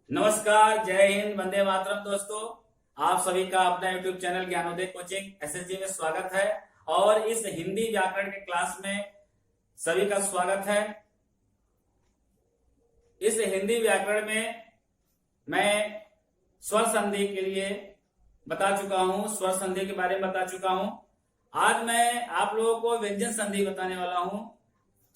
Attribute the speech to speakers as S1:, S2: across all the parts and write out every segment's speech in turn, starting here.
S1: नमस्कार, जय हिंद, वंदे मातरम। दोस्तों, आप सभी का अपना YouTube channel Gyanodaya coaching SSG में स्वागत है। और इस हिंदी व्याकरण के क्लास में सभी का स्वागत है। इस हिंदी व्याकरण में मैं स्वर संधि के लिए बता चुका हूं, स्वर संधि के बारे में बता चुका हूं। आज मैं आप लोगों को व्यंजन संधि बताने वाला हूं।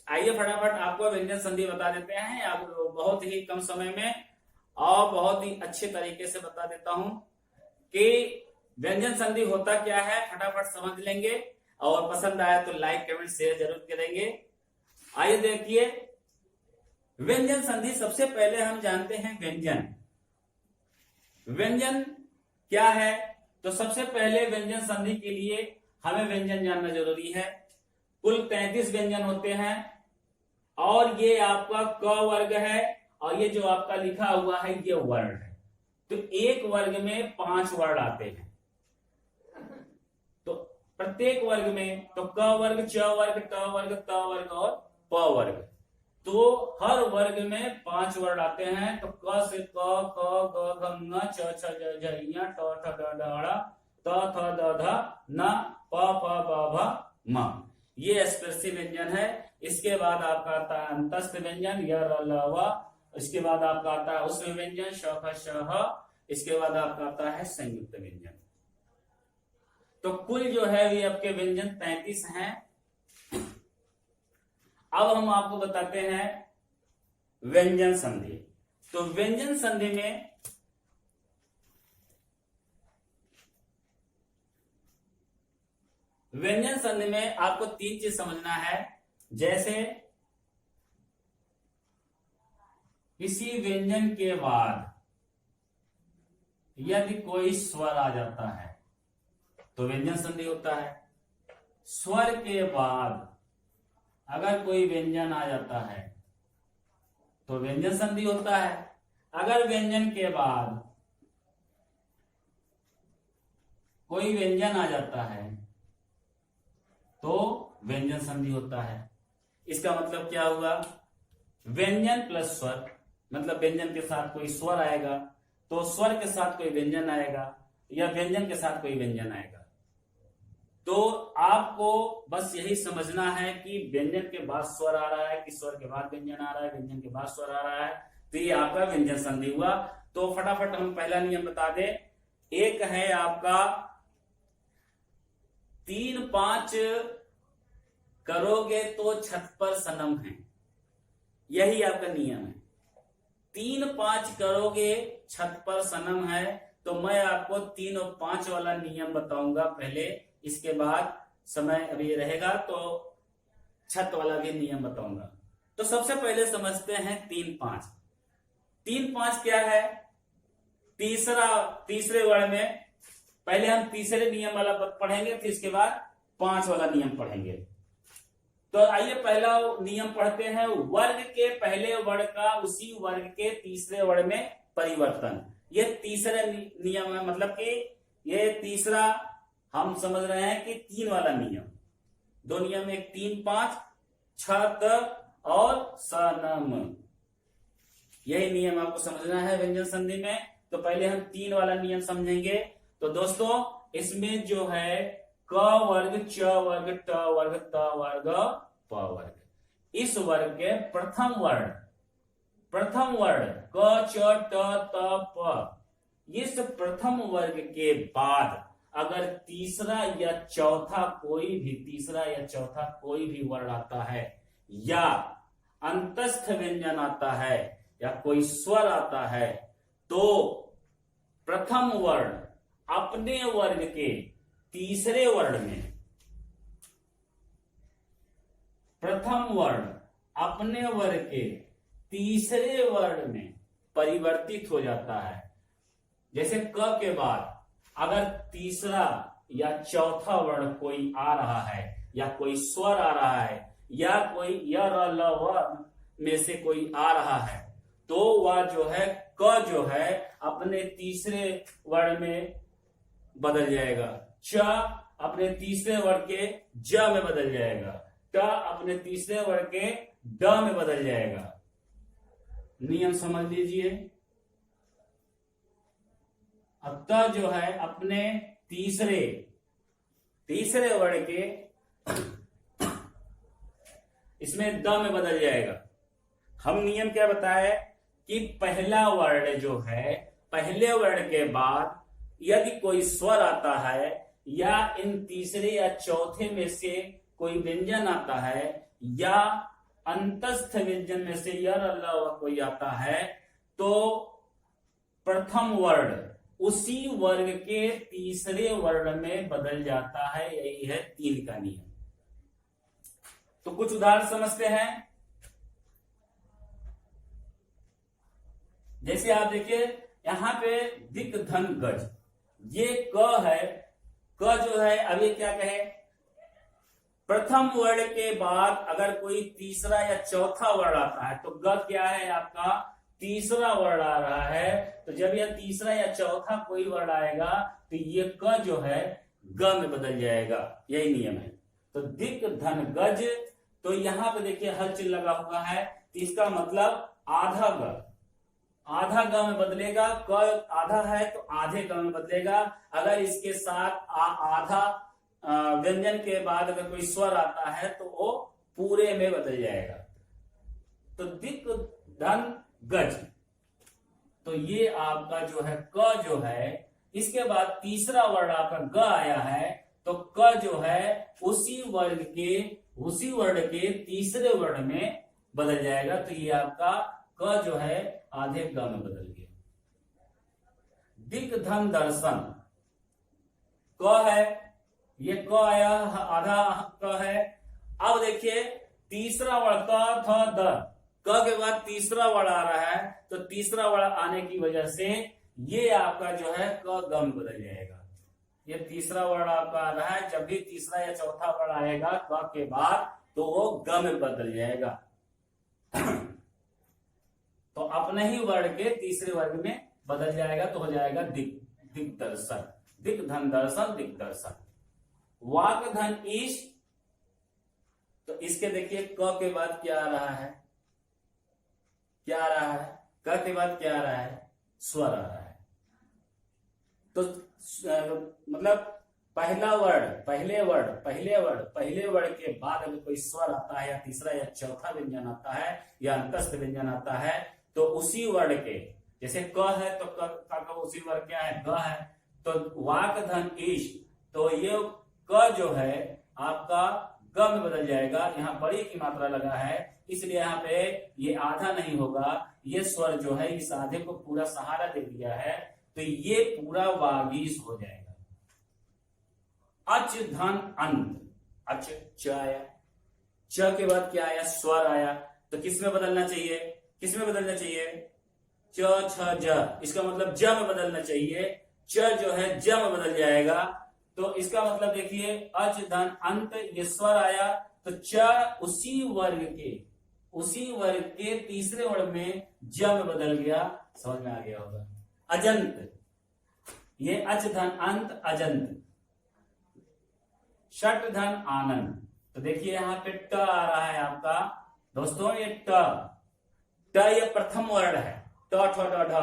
S1: आइए फटाफट आपको व्यंजन संधि बता देते हैं। आप बहुत ही कम समय में और बहुत ही अच्छे तरीके से बता देता हूं कि व्यंजन संधि होता क्या है। फटाफट समझ लेंगे और पसंद आया तो लाइक कमेंट शेयर जरूर करेंगे। आइए देखिए, व्यंजन संधि सबसे पहले हम जानते हैं व्यंजन। व्यंजन क्या है? तो सबसे पहले व्यंजन संधि के लिए हमें व्यंजन जानना जरूरी है। कुल 33 व्यंजन होते हैं और ये आपका क वर्ग है और ये जो आपका लिखा हुआ है ये वर्ण है। तो एक वर्ग में 5 वर्ण आते हैं। तो प्रत्येक वर्ग में तो क वर्ग, च वर्ग, ट वर्ग, त वर्ग और प वर्ग। तो हर वर्ग में 5 वर्ण आते हैं। तो क से क, ख, ग, घ, ङ, छ, छ, ज, झ, ञ, ट, ठ, ड, ढ, ढ़, त, थ, द, ध, न, प, फ, ब, भ, म। ये स्पर्शी व्यंजन है। इसके बाद आपका आता है अंतस्थ व्यंजन, य, र, ल, व। इसके बाद आपका आता है उसमें व्यंजन, श, ख, श, ह। इसके बाद आपका आता है संयुक्त व्यंजन। तो कुल जो है ये आपके व्यंजन 33 हैं। अब हम आपको बताते हैं व्यंजन संधि। तो व्यंजन संधि में आपको 3 चीज समझना है। जैसे किसी व्यंजन के बाद यदि कोई स्वर आ जाता है तो व्यंजन संधि होता है। स्वर के बाद अगर कोई व्यंजन आ जाता है तो व्यंजन संधि होता है। अगर व्यंजन के बाद कोई व्यंजन आ जाता है तो व्यंजन संधि होता है। इसका मतलब क्या हुआ? व्यंजन प्लस स्वर, मतलब व्यंजन के साथ कोई स्वर आएगा तो स्वर के साथ कोई व्यंजन आएगा या व्यंजन के साथ कोई व्यंजन आएगा। तो आपको बस यही समझना है कि व्यंजन के बाद स्वर आ रहा है कि स्वर के बाद व्यंजन आ रहा है, व्यंजन के बाद स्वर आ रहा है, तो ये आपका व्यंजन संधि हुआ। तो फटाफट हम पहला नियम बता दें। एक है आपका 3-5 करोगे तो छत पर सनम है। यही आपका नियम है। 3-5 करोगे छत पर सनम है। तो मैं आपको 3 और 5 वाला नियम बताऊंगा पहले, इसके बाद समय अभी रहेगा तो छत वाला भी नियम बताऊंगा। तो सबसे पहले समझते हैं 3-5। 3-5 क्या है? तीसरे वर्ड में पहले हम तीसरे नियम वाला पढ़ेंगे, फिर इसके बाद 5 वाला नियम पढ़ेंगे। तो आइए पहला नियम पढ़ते हैं। वर्ग के पहले वर्ण का उसी वर्ग के तीसरे वर्ण में परिवर्तन। ये तीसरा नियम है, मतलब कि ये तीसरा हम समझ रहे हैं कि 3 वाला नियम। 2 नियम, एक 3-5, छत और सनम। यही नियम आपको समझना है व्यंजन संधि में। तो पहले हम 3 वाला नियम समझेंगे। तो दोस्तों, इसमें जो है क वर्ग, च वर्ग, ट वर्ग, त वर्ग, प वर्ग, इस वर्ग के प्रथम वर्ण क, च, ट, त, प, इस प्रथम वर्ग के बाद अगर तीसरा या चौथा कोई भी वर्ण आता है या अंतस्थ व्यंजन आता है या कोई स्वर आता है तो प्रथम वर्ण अपने वर्ग के तीसरे वर्ण में, प्रथम वर्ण अपने वर्ग के तीसरे वर्ण में परिवर्तित हो जाता है। जैसे क के बाद अगर तीसरा या चौथा वर्ण कोई आ रहा है या कोई स्वर आ रहा है या कोई य, र, ल, व में से कोई आ रहा है तो वह जो है क जो है अपने तीसरे वर्ण में बदल जाएगा, च अपने तीसरे वर्ण के ज में बदल जाएगा, ट अपने तीसरे वर्ण के ड में बदल जाएगा। नियम समझ लीजिए। अब त जो है अपने तीसरे वर्ण के इसमें द में बदल जाएगा। हम नियम क्या बताए कि पहला वर्ण जो है, पहले वर्ण के बाद यदि कोई स्वर आता है या इन तीसरे या चौथे में से कोई व्यंजन आता है या अंतस्थ व्यंजन में से य अल्लाह कोई आता है, तो प्रथम वर्ण उसी वर्ग के तीसरे वर्ण में बदल जाता है। यही है 3 का नियम। तो कुछ उदाहरण समझते हैं। जैसे आप देखिए यहां पे दिक धन गज, ये क है। क जो है अब ये क्या कहे, प्रथम वर्ण के बाद अगर कोई तीसरा या चौथा वर्ण आता है तो ग क्या है आपका तीसरा वर्ण आ रहा है। तो जब यह तीसरा या चौथा कोई वर्ण आएगा तो ये क जो है ग में बदल जाएगा। यही नियम है। तो दिक धन गज, तो यहां पे देखिए हलचल लगा हुआ है, तो इसका मतलब आधा ग, आधा ग में बदलेगा। क आधा है तो आधे ग में बदलेगा। अगर इसके साथ आधा व्यंजन के बाद अगर कोई स्वर आता है तो वो पूरे में बदल जाएगा। तो दिक धन गज, तो ये आपका जो है क जो है, इसके बाद तीसरा वर्ण आपका ग आया है तो क जो है उसी वर्ण के तीसरे वर्ण में बदल जाएगा। तो ये आपका क जो है आधे ग में बदल गया। दिक धन दर्शन, क है, ये क आया आधा क है। अब देखिए तीसरा वर्ण क थ द, क के बाद तीसरा वर्ण आ रहा है, तो तीसरा वर्ण आने की वजह से ये आपका जो है क ग में बदल जाएगा। ये तीसरा वर्ण आपका आ रहा है, जब भी तीसरा या चौथा वर्ण आएगा क के बाद तो वो ग में बदल जाएगा। तो अपने ही वर्ण के तीसरे वर्ग में बदल जाएगा तो हो जाएगा दिक दर्शन, दिक धन दर्शन, दिक दर्शन। वाक धन ईश, तो इसके देखिए क के बाद क्या आ रहा है, क्या आ रहा है, क के बाद क्या आ रहा है, स्वर आ रहा है। तो मतलब पहले वर्ण के बाद अगर कोई स्वर आता है या तीसरा या चौथा व्यंजन आता है या अंतस्थ व्यंजन आता है तो उसी वर्ण के, जैसे क है तो क का उसी वर्ण क्या है, ग है। तो वाक धन ईश, तो ये क जो है आपका ग में बदल जाएगा। यहाँ बड़ी की मात्रा लगा है इसलिए यहाँ पे ये आधा नहीं होगा, ये स्वर जो है इस आधे को पूरा सहारा दे दिया है तो ये पूरा वागीश हो जाएगा। अच धन अंत, अच च आया, च के बाद क्या आया, स्वर आया। तो किस में बदलना चाहिए, किस में बदलना चाहिए, च छ ज, इसका मतलब ज में बदलना चाहिए। च जो है ज में बदल जाएगा। तो इसका मतलब देखिए अच धन अंत, ये स्वर आया तो च उसी वर्ग के तीसरे वर्ण में ज में बदल गया। समझ में आ गया होगा। अजंत, ये अच धन अंत अजंत। षट धन आनंद, तो देखिए यहाँ पे ट आ रहा है आपका दोस्तों, ये ट ये प्रथम वर्ण है, ट ठ ड ढ,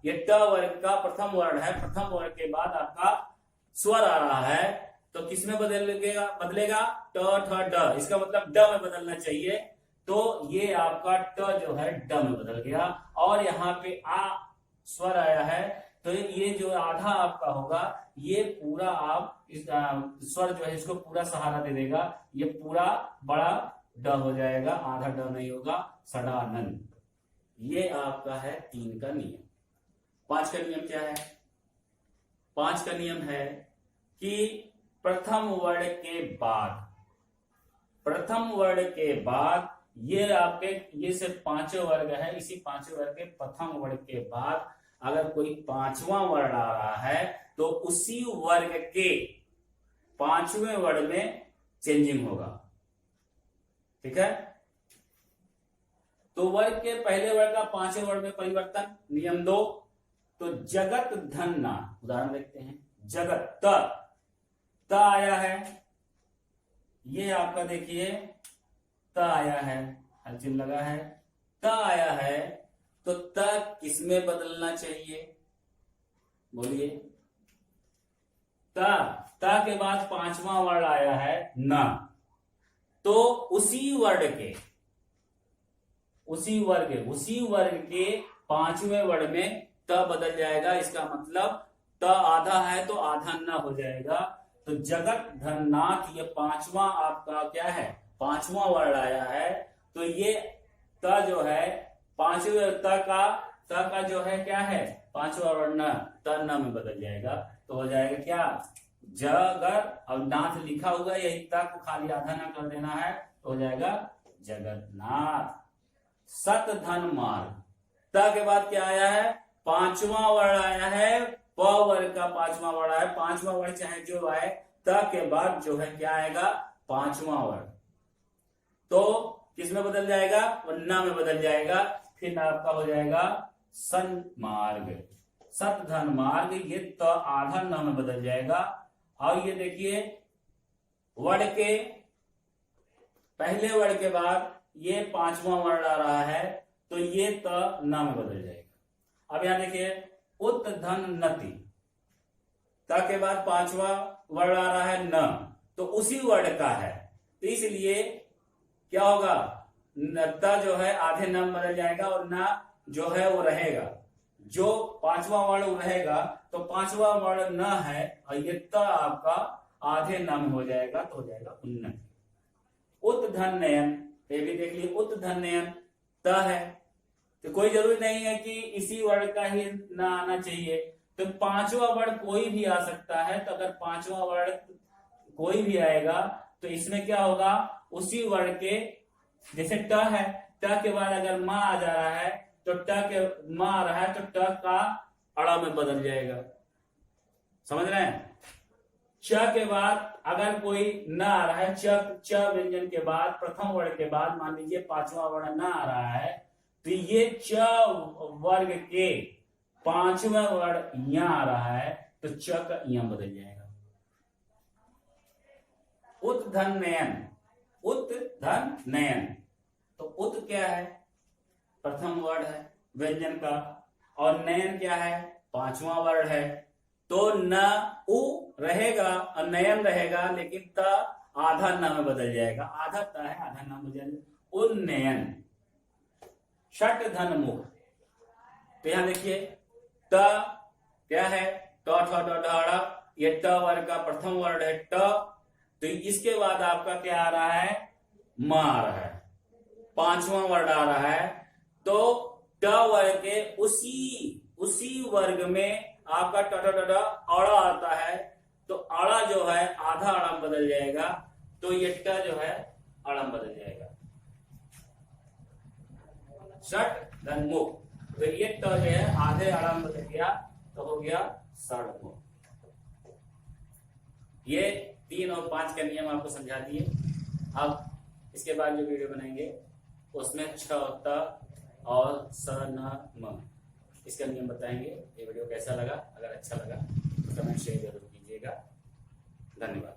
S1: ये ट वर्ग का प्रथम वर्ण है। प्रथम वर्ण के बाद आपका स्वर आ रहा है तो किसमें बदलेगा, ट ठ ड, इसका मतलब ड में बदलना चाहिए। तो ये आपका ट जो है ड में बदल गया। और यहाँ पे आ स्वर आया है तो ये जो आधा आपका होगा ये पूरा आप इस स्वर जो है इसको पूरा सहारा दे देगा, ये पूरा बड़ा ड हो जाएगा, आधा ड नहीं होगा। सडानंद, ये आपका है 3 का नियम। 5 का नियम क्या है, 5 का नियम है कि प्रथम वर्ण के बाद ये आपके ये सिर्फ 5 वर्ग है, इसी 5 वर्ग के प्रथम वर्ण के बाद अगर कोई 5वां वर्ण आ रहा है तो उसी वर्ग के 5वें वर्ण में चेंजिंग होगा। ठीक है, तो वर्ग के पहले वर्ग का 5वें वर्ण में परिवर्तन। नियम 2, तो जगत धन ना, उदाहरण देखते हैं। जगत त आया है, ये आपका देखिए त आया है, हलचल लगा है, त आया है तो त किसमें बदलना चाहिए, बोलिए। ता के बाद पांचवा वर्ड आया है न, तो उसी वर्ग के पांचवें वर्ड में त बदल जाएगा। इसका मतलब त आधा है तो आधा न हो जाएगा। तो जगत धननाथ, ये पांचवा आपका क्या है, पांचवा वर्ड आया है। तो ये त जो है पांचवें त का जो है क्या है, पांचवा वर्ड न, त न में बदल जाएगा। तो हो जाएगा क्या, जगर, और नाथ लिखा हुआ, यही त को खाली आधा न कर देना है, तो हो जाएगा जगन्नाथ। सत धन मार्ग, त के बाद क्या आया है, पांचवा वर्ड आया है, प वर्ग का पांचवा वर्ड आया। पांचवा वर्ड चाहे जो आए, त के बाद जो है क्या आएगा, पांचवा वर्ड, तो किस में बदल जाएगा, न में बदल जाएगा। फिर आपका हो जाएगा सन मार्ग, सत धन मार्ग, ये तो आधा न में बदल जाएगा। और ये देखिए वर्ड के पहले वर्ड के बाद ये पांचवा वर्ड आ रहा है, तो ये त न में बदल जाएगा। अब यहां देखिए उत धन नति, त के बाद पांचवा वर्ड आ रहा है न, तो उसी वर्ड का है, तो इसलिए क्या होगा, त जो है आधे न में बदल जाएगा और न जो है वो रहेगा। जो पांचवा वर्ड रहेगा, तो पांचवा वर्ड न है और ये त आपका आधे न में हो जाएगा, तो हो जाएगा उन्नति। उत धन नयन, ये भी देख लिए, उत धन नयन त है, तो कोई जरूरी नहीं है कि इसी वर्ड का ही ना आना चाहिए। तो पांचवा वर्ड कोई भी आ सकता है, तो अगर पांचवा वर्ड कोई भी आएगा तो इसमें क्या होगा, उसी वर्ड के, जैसे ट है, ट के बाद अगर मां आ जा रहा है, तो ट के मां आ रहा है, तो ट का अड़ा में बदल जाएगा, समझ रहे हैं। च के बाद अगर कोई न आ रहा है, च व्यंजन के बाद प्रथम वर्ड के बाद मान लीजिए पांचवा वर्ण न आ रहा है, तो ये च वर्ग के पांचवा वर्ड यहां आ रहा है, तो च का यहां बदल जाएगा। उत धन नयन, उत धन नयन, तो उत क्या है, प्रथम वर्ड है व्यंजन का, और नयन क्या है, पांचवा वर्ड है। तो न उ रहेगा और नयन रहेगा, लेकिन त आधा न में बदल जाएगा, आधा त है आधा न बदल जाएगा, उन्नयन। षट धन मुख, तो यहां देखिए त क्या है, ट ठ ड ढ, ये ट वर्ग का प्रथम वर्ड है ट, तो इसके बाद आपका क्या आ रहा है, म आ रहा है, पांचवा वर्ड आ रहा है। तो ट वर्ग के उसी वर्ग में आपका ट ठ ड ढ अड़ा आता है, तो अड़ा जो है आधा अड़म बदल जाएगा, तो ये ट जो है अड़म बदल जाएगा। षट धन मुख, तो ये ट जो है आधे अड़म बदल गया, तो हो गया षडमुख। ये 3 और 5 का नियम आपको समझा दिए। अब इसके बाद जो वीडियो बनाएंगे उसमें छ त और स न म, इसका नियम बताएंगे। ये वीडियो कैसा लगा, अगर अच्छा लगा तो कमेंट शेयर जरूर कीजिएगा। धन्यवाद।